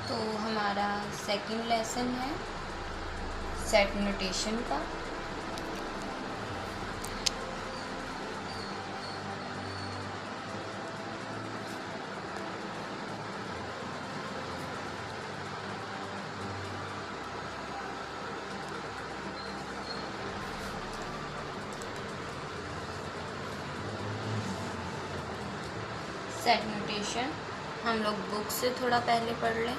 तो हमारा second lesson है सेट नोटेशन का। सेट नोटेशन हम लोग बुक से थोड़ा पहले पढ़ लें।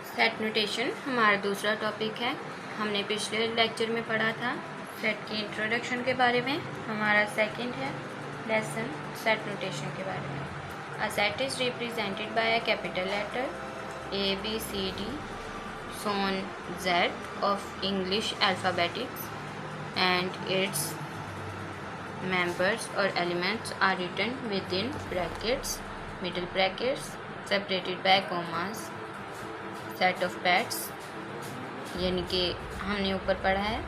सेट नोटेशन हमारा दूसरा टॉपिक है। हमने पिछले लेक्चर में पढ़ा था सेट की इंट्रोडक्शन के बारे में। हमारा सेकंड है लेसन सेट नोटेशन के बारे में। A set is represented by a capital letter A B C D so on Z of English alphabetics and its members or elements are written within brackets, middle brackets, separated by commas. Set of pets, यानी कि हमने ऊपर पढ़ा है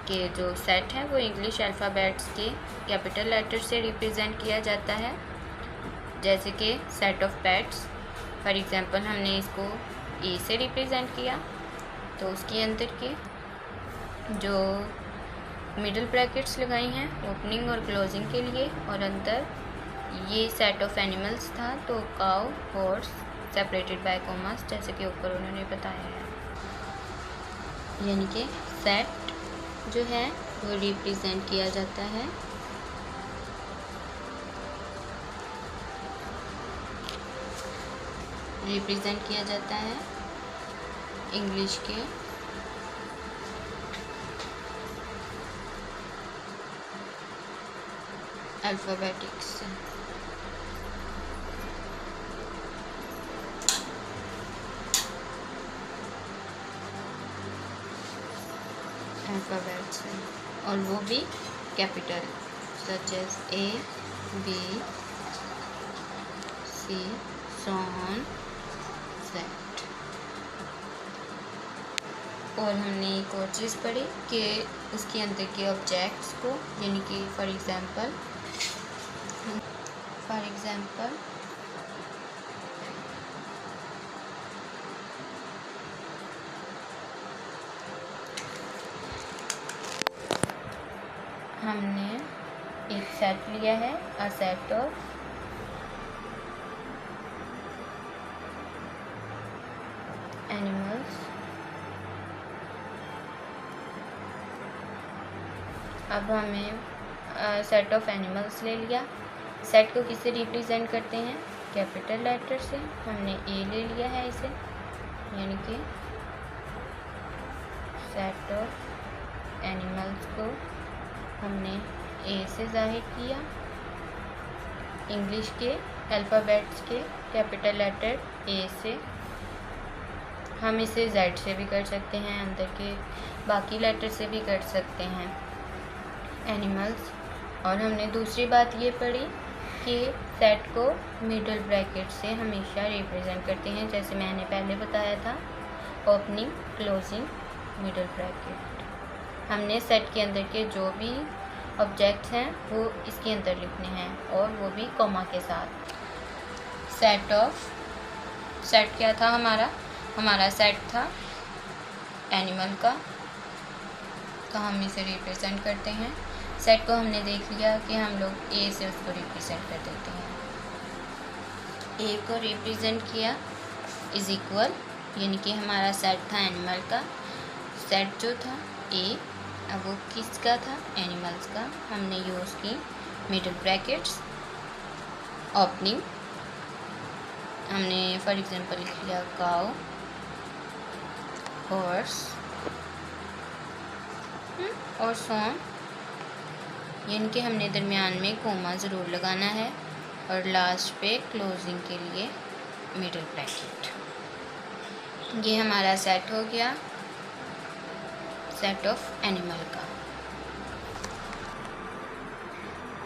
कि जो set है वो इंग्लिश अल्फ़ाबेट्स के कैपिटल लेटर से रिप्रेजेंट किया जाता है, जैसे कि set of pets. For example हमने इसको ए से रिप्रेजेंट किया, तो उसके अंदर के जो मिडल ब्रैकेट्स लगाई हैं ओपनिंग और क्लोजिंग के लिए, और अंदर ये सेट ऑफ एनिमल्स था, तो cow, horse, separated by commas, जैसे कि ऊपर उन्होंने बताया है। यानी कि सेट जो है वो रिप्रेजेंट किया जाता है इंग्लिश के अल्फ़ाबेटिक्स से। अल्फ़ाबेट्स से, और वो भी capital, such as A B C so on Z। और हमने एक और चीज़ पढ़ी कि उसके अंदर के ऑब्जेक्ट्स को, यानी कि फॉर एग्ज़ाम्पल हमने एक सेट लिया है, अ सेट ऑफ एनिमल्स। अब हमें सेट ऑफ एनिमल्स ले लिया। सेट को किससे रिप्रेजेंट करते हैं? कैपिटल लेटर से। हमने ए ले लिया है इसे, यानी कि सेट ऑफ एनिमल्स को हमने ए से जाहिर किया। इंग्लिश के अल्फ़ाबेट्स के कैपिटल लेटर ए से। हम इसे जेड से भी कर सकते हैं, अंदर के बाकी लेटर से भी कर सकते हैं, एनिमल्स। और हमने दूसरी बात ये पढ़ी कि सेट को मिडल ब्रैकेट से हमेशा रिप्रेजेंट करते हैं, जैसे मैंने पहले बताया था, ओपनिंग, क्लोजिंग, मिडल ब्रैकेट। हमने सेट के अंदर के जो भी ऑब्जेक्ट्स हैं वो इसके अंदर लिखने हैं, और वो भी कॉमा के साथ। सेट क्या था हमारा सेट था एनिमल का, तो हम इसे रिप्रेजेंट करते हैं। सेट को हमने देख लिया कि हम लोग ए से उसको रिप्रेजेंट कर देते हैं। ए को रिप्रेजेंट किया इज इक्वल, यानी कि हमारा सेट था एनिमल का। सेट जो था ए, अब वो किसका था? एनिमल्स का। हमने यूज़ की मिडल ब्रैकेट्स, ओपनिंग। हमने फॉर एग्जांपल लिख लिया काउ, हॉर्स और सो ऑन, यानी कि हमने दरमियान में कोमा ज़रूर लगाना है, और लास्ट पे क्लोजिंग के लिए मिडल ब्रैकेट। ये हमारा सेट हो गया, सेट ऑफ एनिमल का।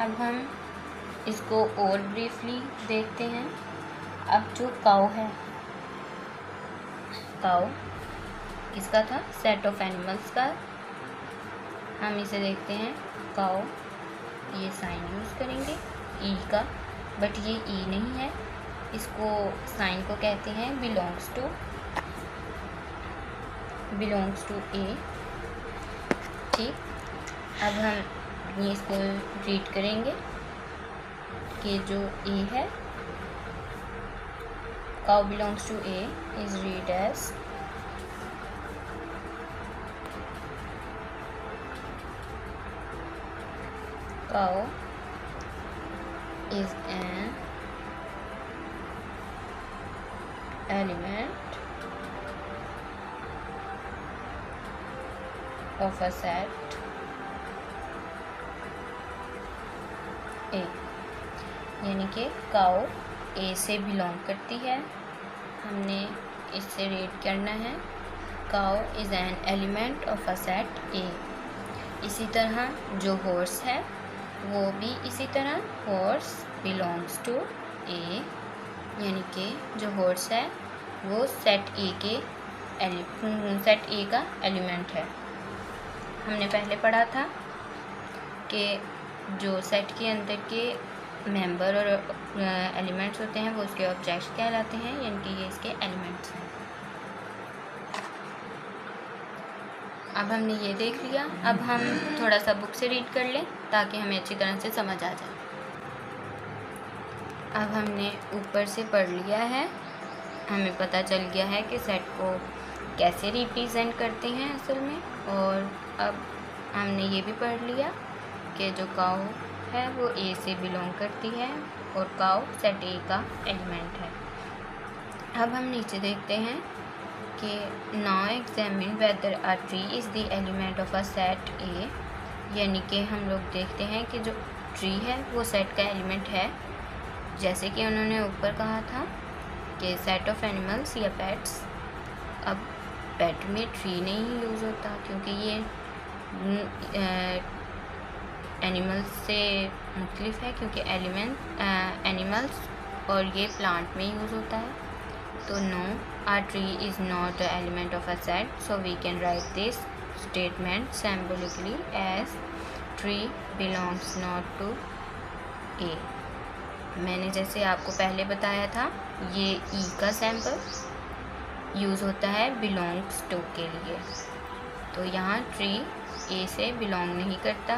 अब हम इसको और ब्रीफली देखते हैं। अब जो काउ है, काउ किसका था? सेट ऑफ एनिमल्स का। हम इसे देखते हैं काउ, ये साइन यूज़ करेंगे ई का, बट ये ई नहीं है, इसको साइन को कहते हैं बिलोंग्स टू ए। ठीक, अब हम ये इसको रीड करेंगे कि जो ए है, cow belongs to A is read as cow is an element of a set A, यानी कि काउ ए से बिलोंग करती है। हमने इससे रीड करना है cow is an element of a set ए। इसी तरह जो हॉर्स है वो भी इसी तरह, हॉर्स बिलोंग्स टू ए, यानी कि जो हॉर्स है वो सेट ए का एलिमेंट है। हमने पहले पढ़ा था कि जो सेट के अंदर के मेंबर और एलिमेंट्स होते हैं वो उसके ऑब्जेक्ट्स कहलाते हैं, यानी कि ये इसके एलिमेंट्स हैं। अब हमने ये देख लिया, अब हम थोड़ा सा बुक से रीड कर लें ताकि हमें अच्छी तरह से समझ आ जाए। अब हमने ऊपर से पढ़ लिया है, हमें पता चल गया है कि सेट को कैसे रिप्रेजेंट करते हैं असल में। और अब हमने ये भी पढ़ लिया कि जो काऊ है वो ए से बिलोंग करती है और काऊ सेट ए का एलिमेंट है। अब हम नीचे देखते हैं कि now examine weather a tree is the element of a set ए, यानी कि हम लोग देखते हैं कि जो ट्री है वो सेट का एलिमेंट है। जैसे कि उन्होंने ऊपर कहा था कि सेट ऑफ एनिमल्स या पेट्स, अब पेट में ट्री नहीं यूज़ होता क्योंकि ये एनिमल्स से मुख्तलिफ है, क्योंकि एनिमल्स और ये प्लांट में यूज़ होता है। तो no, a tree is not the element of a set, so we can write this statement symbolically as tree belongs not to A. मैंने जैसे आपको पहले बताया था, ये ई का सैम्पल यूज़ होता है बिलोंग्स टू के लिए, तो यहाँ ट्री ए से बिलोंग नहीं करता,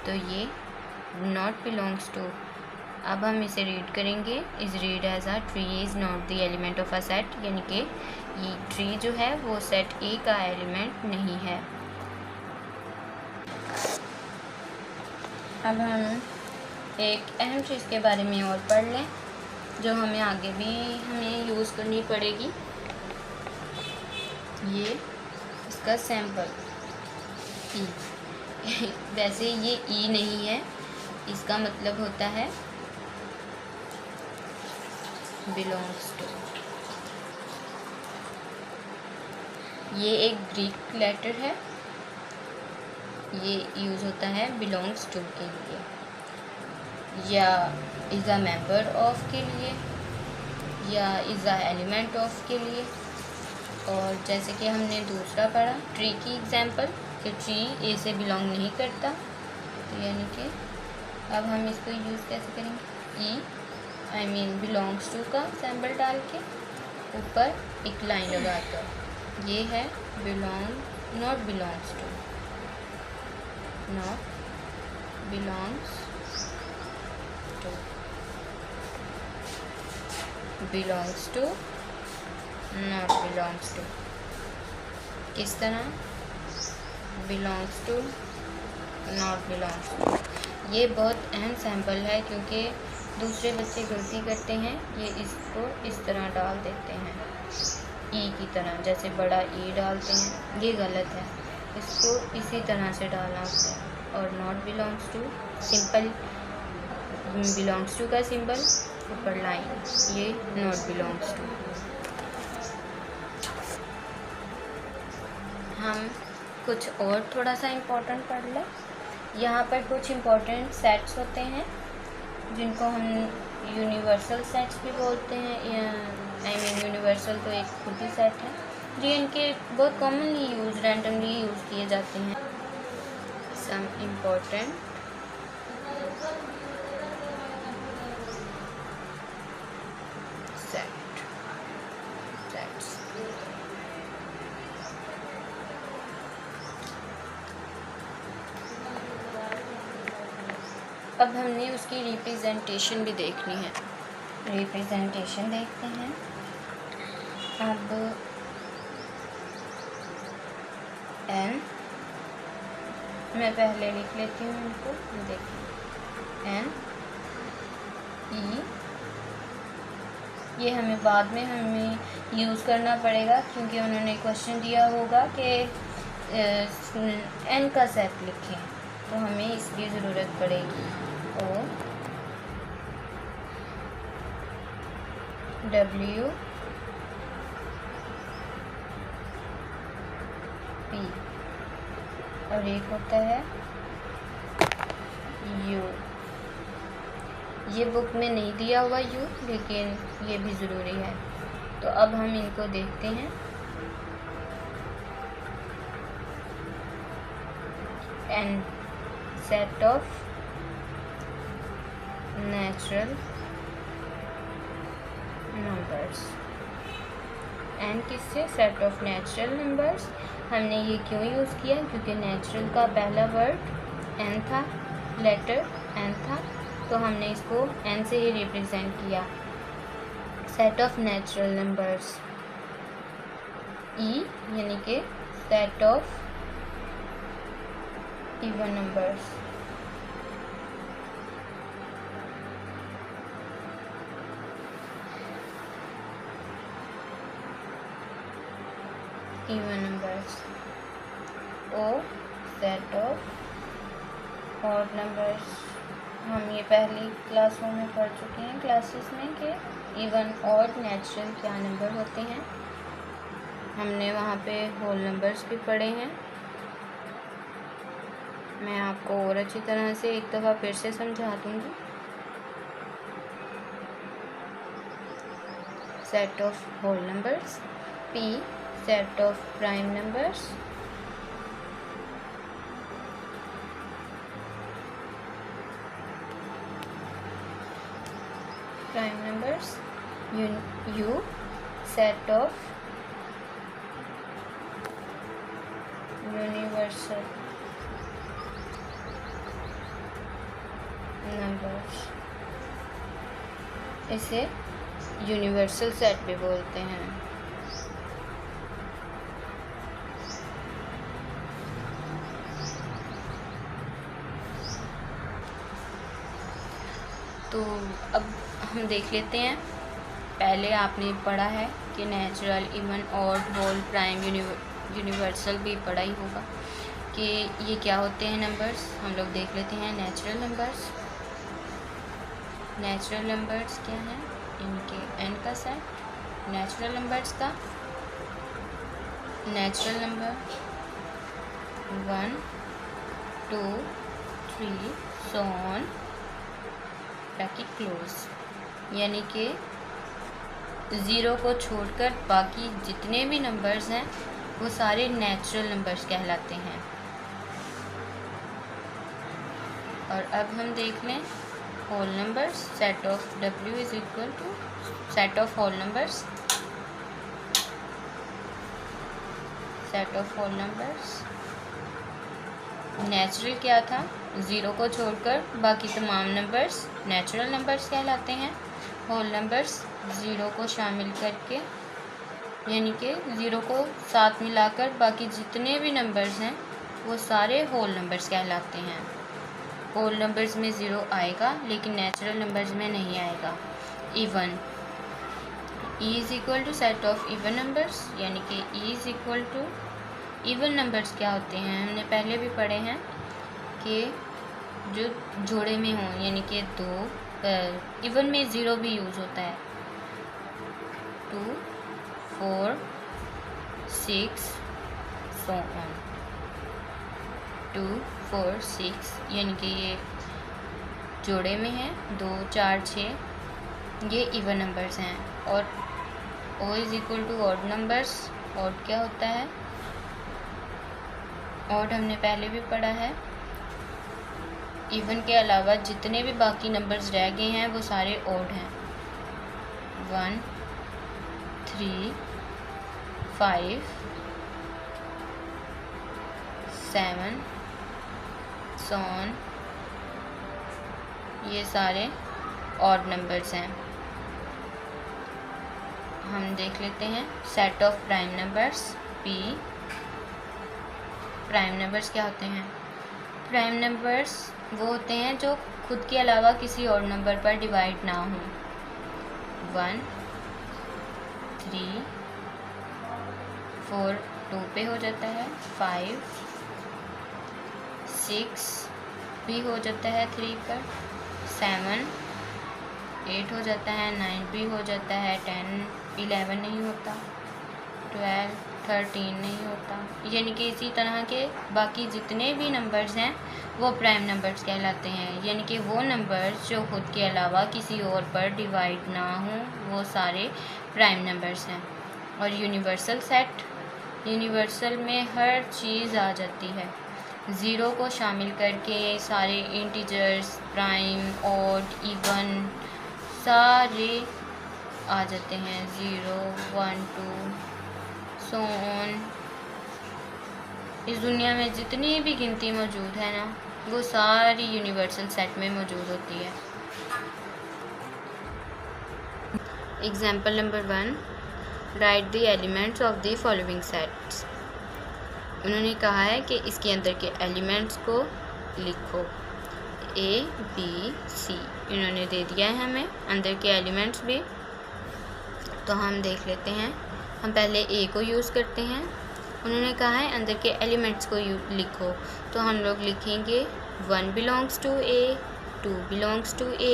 तो ये नॉट बिलोंग्स टू। अब हम इसे रीड करेंगे, is read as a tree is not the element of a set, यानी कि ये ट्री जो है वो सेट ए का एलिमेंट नहीं है। अब हम एक अहम चीज़ के बारे में और पढ़ लें जो हमें आगे भी हमें यूज़ करनी पड़ेगी। ये इसका सैम्पल ई, वैसे ये ई नहीं है, इसका मतलब होता है बिलोंग्स टू। ये एक ग्रीक लेटर है, ये यूज़ होता है बिलोंग्स टू के लिए या इज़ अ मेंबर ऑफ के लिए या इज़ अ एलिमेंट ऑफ के लिए। और जैसे कि हमने दूसरा पढ़ा ट्री की एग्जांपल कि ट्री ए से बिलोंग नहीं करता, तो यानी कि अब हम इसको यूज़ कैसे करेंगे, e I mean belongs to का सैम्पल डाल के ऊपर एक लाइन लगाकर, ये है belong not belongs to, not belongs to, belongs to not belongs to. किस तरह, belongs to not belongs to. ये बहुत अहम सैम्पल है क्योंकि दूसरे बच्चे गलती करते हैं, ये इसको इस तरह डाल देते हैं ई की तरह, जैसे बड़ा ई डालते हैं, ये गलत है, इसको इसी तरह से डालना होता है। और not belongs to simple, belongs to का सिंबल ऊपर लाइन, ये नॉट बिलोंग्स टू। हम कुछ और थोड़ा सा इम्पोर्टेंट पढ़ लें। यहाँ पर कुछ इम्पोर्टेंट सेट्स होते हैं जिनको हम यूनिवर्सल सेट्स भी बोलते हैं, आई मीन यूनिवर्सल तो एक खुद ही सेट है जो इनके बहुत कॉमनली यूज रैंडमली यूज़ किए जाते हैं। सम इम्पोर्टेंट अब हमने उसकी रिप्रेजेंटेशन भी देखनी है। रिप्रेजेंटेशन देखते हैं। अब n मैं पहले लिख लेती हूँ इनको, देखिए n e, ये हमें बाद में यूज़ करना पड़ेगा क्योंकि उन्होंने क्वेश्चन दिया होगा कि n का सेट लिखें, तो हमें इसकी ज़रूरत पड़ेगी। o w p और एक होता है u। ये बुक में नहीं दिया हुआ u, लेकिन ये भी ज़रूरी है। तो अब हम इनको देखते हैं। n set of natural numbers. n किससे? Set of natural numbers. हमने ये क्यों यूज़ किया? क्योंकि नेचुरल का पहला वर्ड n था, लेटर n था, तो हमने इसको n से ही रिप्रेजेंट किया। Set of natural numbers e, यानी कि set of even numbers. Even numbers. o set of odd numbers. हम ये पहली क्लासों में पढ़ चुके हैं, क्लासेस में, कि इवन ऑड नेचुरल क्या नंबर होते हैं। हमने वहाँ पे होल नंबर्स भी पढ़े हैं। मैं आपको और अच्छी तरह से एक दफ़ा फिर से समझा दूँगी। Set of whole numbers. p set of prime numbers. Prime numbers. u set of universal numbers. इसे यूनिवर्सल सेट भी बोलते हैं। तो अब हम देख लेते हैं। पहले आपने पढ़ा है कि natural, even, odd, whole, prime, universal भी पढ़ा ही होगा कि ये क्या होते हैं नंबर्स। हम लोग देख लेते हैं नेचुरल नंबर्स। नेचुरल नंबर्स क्या हैं? इनके n का सेट। नेचुरल नंबर्स का natural number 1 2 3 so on bracket close, यानी कि ज़ीरो को छोड़कर बाकी जितने भी नंबर्स हैं वो सारे नेचुरल नंबर्स कहलाते हैं। और अब हम देख लें whole numbers. Set of w is equal to set of whole numbers. Set of whole numbers natural क्या था? ज़ीरो को छोड़कर बाकी तमाम नंबर्स नेचुरल नंबर्स कहलाते हैं। होल नंबर्स ज़ीरो को शामिल करके, यानी कि ज़ीरो को साथ मिलाकर बाकी जितने भी नंबर्स हैं वो सारे होल नंबर्स कहलाते हैं। होल नंबर्स में ज़ीरो आएगा लेकिन नेचुरल नंबर्स में नहीं आएगा। Even, E is equal to set of even numbers, यानी कि E is equal to even numbers क्या होते हैं? हमने पहले भी पढ़े हैं कि जो जोड़े में हों, यानी कि दो, इवन में ज़ीरो भी यूज़ होता है। 2 4 6 so on 2 4 6, यानी कि ये जोड़े में है। 2 4 6 ये इवन नंबर्स हैं। और O is equal to odd numbers. Odd क्या होता है? ऑड हमने पहले भी पढ़ा है। इवन के अलावा जितने भी बाकी नंबर्स रह गए हैं वो सारे ऑड हैं। 1 3 5 7 so on ये सारे ऑड नंबर्स हैं। हम देख लेते हैं set of prime numbers P। Prime numbers क्या होते हैं? प्राइम नंबर्स वो होते हैं जो खुद के अलावा किसी और नंबर पर डिवाइड ना हो। 1 3 4 2 पे हो जाता है, 5 6 भी हो जाता है 3 पर, 7 8 हो जाता है, 9 भी हो जाता है, 10 11 नहीं होता, 12 13 नहीं होता। यानी कि इसी तरह के बाकी जितने भी नंबर्स हैं वो प्राइम नंबर्स कहलाते हैं। यानी कि वो नंबर्स जो खुद के अलावा किसी और पर डिवाइड ना हो वो सारे प्राइम नंबर्स हैं। और यूनिवर्सल सेट, यूनिवर्सल में हर चीज़ आ जाती है। ज़ीरो को शामिल करके सारे इंटीजर्स, प्राइम, ऑड, इवन सारे आ जाते हैं। 0 1 2 सो ऑन। इस दुनिया में जितनी भी गिनती मौजूद है ना वो सारी यूनिवर्सल सेट में मौजूद होती है। Example number 1, right the elements of the following sets. उन्होंने कहा है कि इसके अंदर के एलिमेंट्स को लिखो। A B C इन्होंने दे दिया है हमें अंदर के एलिमेंट्स भी। तो हम देख लेते हैं। हम पहले A को यूज़ करते हैं। उन्होंने कहा है अंदर के एलिमेंट्स को लिखो। तो हम लोग लिखेंगे 1 belongs to A, 2 belongs to A,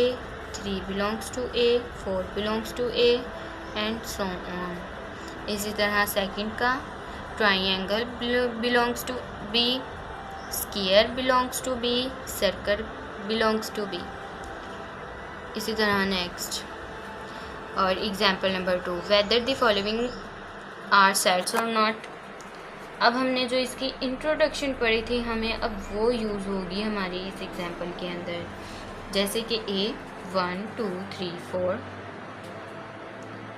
3 belongs to A, 4 belongs to A and so on। इसी तरह सेकंड का triangle belongs to B, square belongs to B, circle belongs to B। इसी तरह नेक्स्ट। और example number 2, whether the following are sets or not. अब हमने जो इसकी इंट्रोडक्शन पढ़ी थी हमें अब वो यूज़ होगी हमारी इस एग्जाम्पल के अंदर। जैसे कि A 1 2 3 4।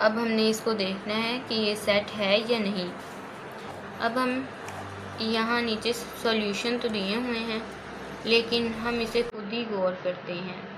अब हमने इसको देखना है कि ये सेट है या नहीं। अब हम यहाँ नीचे सॉल्यूशन तो दिए हुए हैं लेकिन हम इसे खुद ही गौर करते हैं।